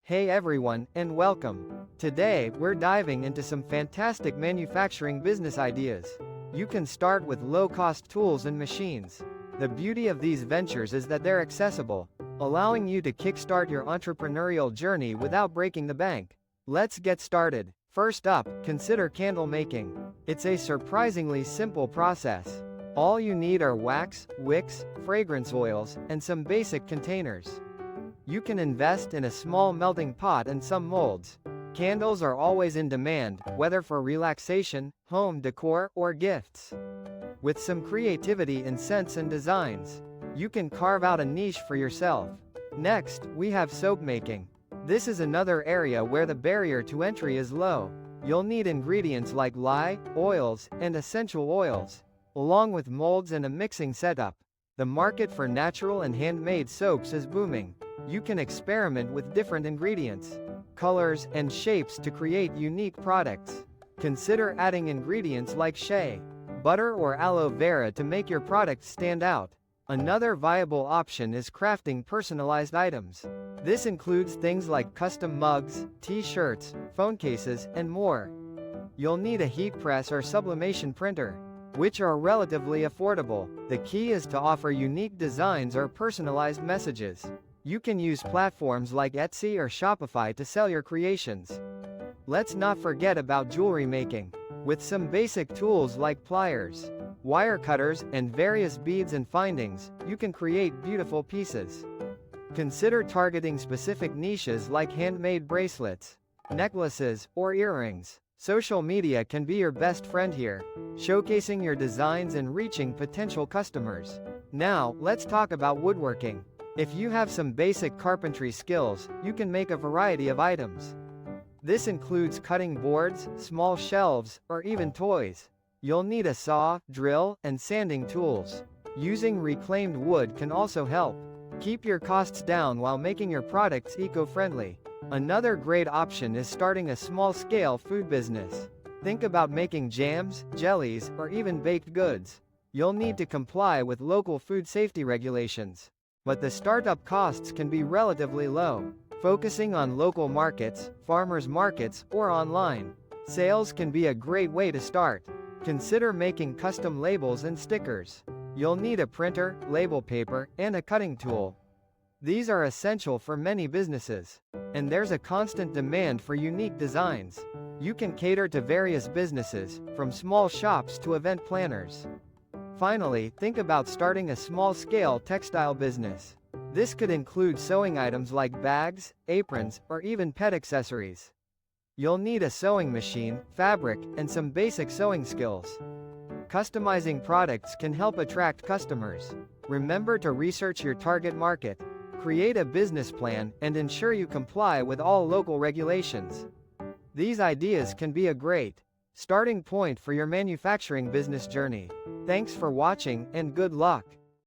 Hey everyone, and welcome. Today, we're diving into some fantastic manufacturing business ideas. You can start with low-cost tools and machines. The beauty of these ventures is that they're accessible, allowing you to kickstart your entrepreneurial journey without breaking the bank. Let's get started. First up, consider candle making. It's a surprisingly simple process. All you need are wax, wicks, fragrance oils, and some basic containers. You can invest in a small melting pot and some molds. Candles are always in demand, whether for relaxation, home decor, or gifts. With some creativity in scents and designs, you can carve out a niche for yourself. Next, we have soap making. This is another area where the barrier to entry is low. You'll need ingredients like lye, oils, and essential oils, along with molds and a mixing setup. The market for natural and handmade soaps is booming. You can experiment with different ingredients, colors, and shapes to create unique products. Consider adding ingredients like shea butter or aloe vera to make your product stand out. Another viable option is crafting personalized items. This includes things like custom mugs, t-shirts, phone cases, and more. You'll need a heat press or sublimation printer, which are relatively affordable. The key is to offer unique designs or personalized messages. You can use platforms like Etsy or Shopify to sell your creations. Let's not forget about jewelry making. With some basic tools like pliers, wire cutters, and various beads and findings, you can create beautiful pieces. Consider targeting specific niches like handmade bracelets, necklaces, or earrings. Social media can be your best friend here, showcasing your designs and reaching potential customers. Now, let's talk about woodworking. If you have some basic carpentry skills, you can make a variety of items. This includes cutting boards, small shelves, or even toys. You'll need a saw, drill, and sanding tools. Using reclaimed wood can also help. Keep your costs down while making your products eco-friendly. Another great option is starting a small-scale food business. Think about making jams, jellies, or even baked goods. You'll need to comply with local food safety regulations, but the startup costs can be relatively low. Focusing on local markets, farmers markets, or online sales can be a great way to start. Consider making custom labels and stickers. You'll need a printer, label paper, and a cutting tool. These are essential for many businesses, and there's a constant demand for unique designs. You can cater to various businesses, from small shops to event planners. Finally, think about starting a small-scale textile business. This could include sewing items like bags, aprons, or even pet accessories. You'll need a sewing machine, fabric, and some basic sewing skills. Customizing products can help attract customers. Remember to research your target market, create a business plan, and ensure you comply with all local regulations. These ideas can be a great starting point for your manufacturing business journey. Thanks for watching, and good luck.